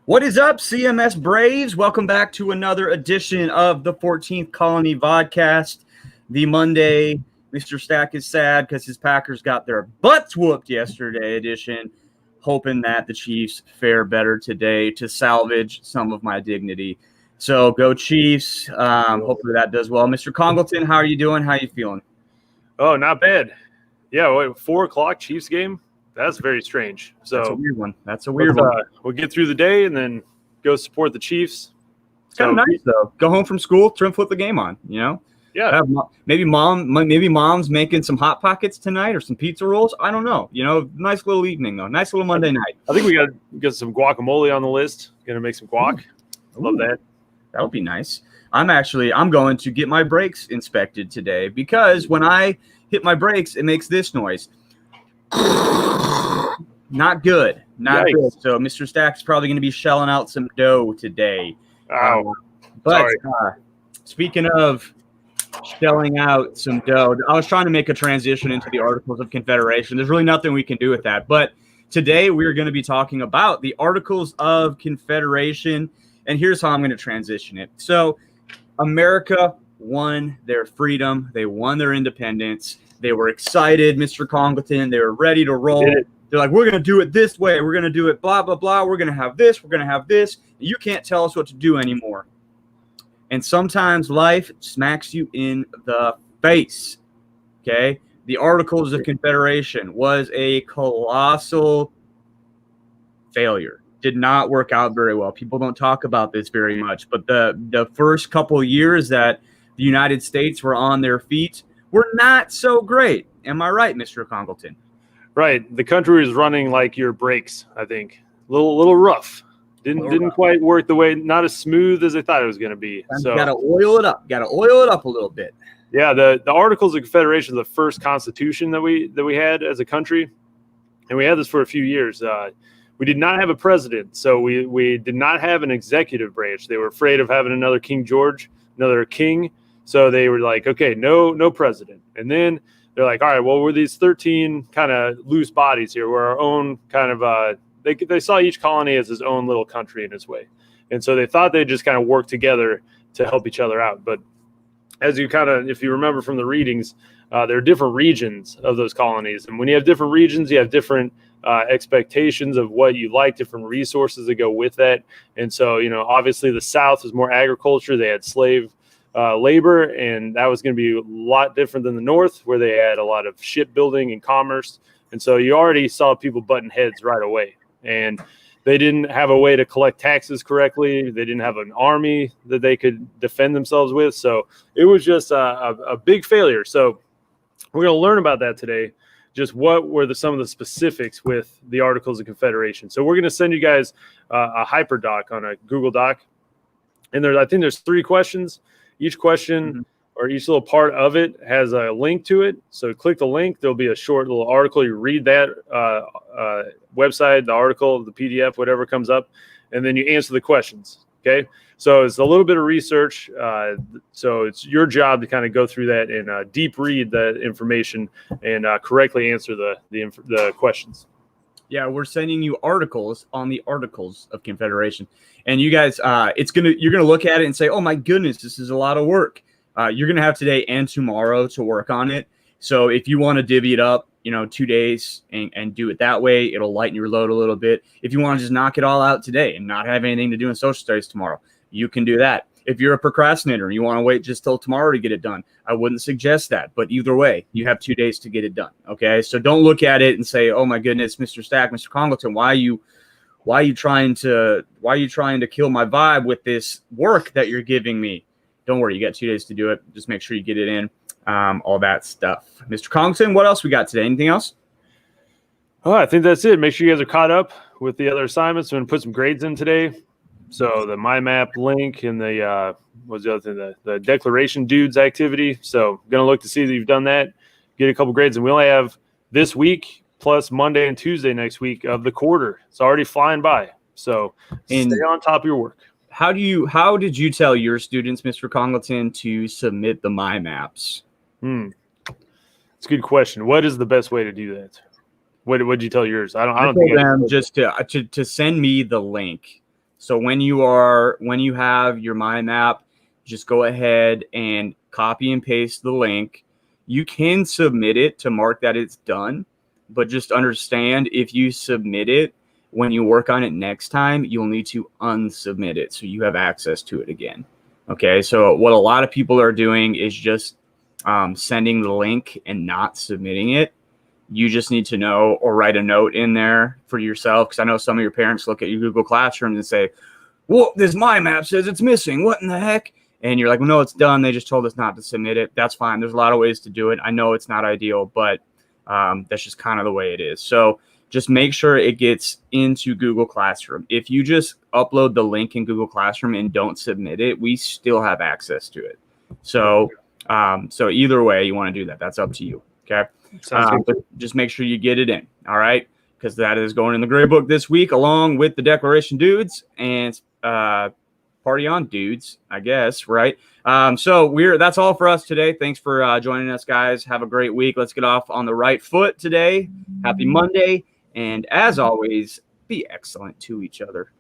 What is up, CMS Braves? Welcome back to another edition of the 14th Colony Vodcast. The Monday, Mr. Stack is sad because his Packers got their butts whooped yesterday edition, hoping that the Chiefs fare better today to salvage some of my dignity. So go Chiefs. Hopefully that does well. Mr. Congleton, how are you doing? How are you feeling? Oh, not bad. Yeah, 4 o'clock Chiefs game? That's very strange. So that's a weird one. We'll get through the day and then go support the Chiefs. It's kind of nice though. Go home from school, turn flip the game on. You know. Yeah. Maybe mom's making some hot pockets tonight or some pizza rolls. I don't know. You know, nice little evening though. Nice little Monday night. I think we got some guacamole on the list. Gonna make some guac. Love that. That would be nice. I'm going to get my brakes inspected today because when I hit my brakes, it makes this noise. Not good. Not Yikes. good. So Mr. Stack's probably going to be shelling out some dough today. Sorry. Speaking of shelling out some dough, I was trying to make a transition into the Articles of Confederation. There's really nothing we can do with that. But today we're going to be talking about the Articles of Confederation. And here's how I'm going to transition it. So America won their freedom. They won their independence. They were excited, Mr. Congleton. They were ready to roll. They're like, we're going to do it this way. We're going to do it blah, blah, blah. We're going to have this. We're going to have this. You can't tell us what to do anymore. And sometimes life smacks you in the face, okay? The Articles of Confederation was a colossal failure. Did not work out very well. People don't talk about this very much. But the first couple of years that the United States were on their feet were not so great. Am I right, Mr. Congleton? Right. The country was running like your brakes, I think. A little rough. Didn't quite work the way, not as smooth as I thought it was going to be. So got to oil it up. Got to oil it up a little bit. Yeah, the Articles of Confederation is the first constitution that we had as a country. And we had this for a few years. We did not have a president, so we did not have an executive branch. They were afraid of having another King George, another king. So they were like, okay, no president. And then they're like, all right, well, we're these 13 kind of loose bodies here. We're our own kind of they saw each colony as his own little country in its way. And so they thought they'd just kind of work together to help each other out. But as you if you remember from the readings, there are different regions of those colonies. And when you have different regions, you have different expectations of what you like, different resources that go with that. And so, obviously the South was more agriculture. They had slave labor, and that was going to be a lot different than the North, where they had a lot of shipbuilding and commerce. And so you already saw people butting heads right away. And they didn't have a way to collect taxes correctly. They didn't have an army that they could defend themselves with. So it was just a big failure. So we're going to learn about that today. Just what were some of the specifics with the Articles of Confederation. So we're going to send you guys a hyperdoc on a Google Doc. And I think there's 3 questions. Each question or each little part of it has a link to it. So click the link. There'll be a short little article. You read that website, the article, the PDF, whatever comes up, and then you answer the questions. Okay. So it's a little bit of research. So it's your job to kind of go through that and deep read that information and correctly answer the questions. Yeah, we're sending you articles on the Articles of Confederation, and you guys, you're gonna look at it and say, "Oh my goodness, this is a lot of work." You're gonna have today and tomorrow to work on it. So if you want to divvy it up, 2 days and do it that way, it'll lighten your load a little bit. If you want to just knock it all out today and not have anything to do in social studies tomorrow, you can do that. If you're a procrastinator and you want to wait just till tomorrow to get it done, I wouldn't suggest that. But either way, you have 2 days to get it done. Okay, so don't look at it and say, "Oh my goodness, Mr. Stack, Mr. Congleton, why are you trying to kill my vibe with this work that you're giving me?" Don't worry, you got 2 days to do it. Just make sure you get it in, all that stuff. Mr. Congleton, what else we got today? Anything else? Oh, I think that's it. Make sure you guys are caught up with the other assignments. We're going to put some grades in today. So the MyMap link and the what's the other thing? The Declaration Dudes activity. So going to look to see that you've done that. Get a couple grades, and we only have this week plus Monday and Tuesday next week of the quarter. It's already flying by. So stay on top of your work. How did you tell your students, Mr. Congleton, to submit the MyMaps? It's a good question. What is the best way to do that? What did you tell yours? I don't told them just to send me the link. So when you have your mind map, just go ahead and copy and paste the link. You can submit it to mark that it's done, but just understand if you submit it, when you work on it next time, you'll need to unsubmit it so you have access to it again. Okay, so what a lot of people are doing is just sending the link and not submitting it. You just need to know or write a note in there for yourself, because I know some of your parents look at your Google Classroom and say, well, this mind map says it's missing. What in the heck? And you're like, well, no, it's done. They just told us not to submit it. That's fine. There's a lot of ways to do it. I know it's not ideal, but that's just kind of the way it is. So just make sure it gets into Google Classroom. If you just upload the link in Google Classroom and don't submit it, we still have access to it. So either way you want to do that, that's up to you. Okay. But just make sure you get it in. All right. Because that is going in the gray book this week, along with the Declaration dudes and party on, dudes, I guess. Right. So that's all for us today. Thanks for joining us, guys. Have a great week. Let's get off on the right foot today. Happy Monday. And as always, be excellent to each other.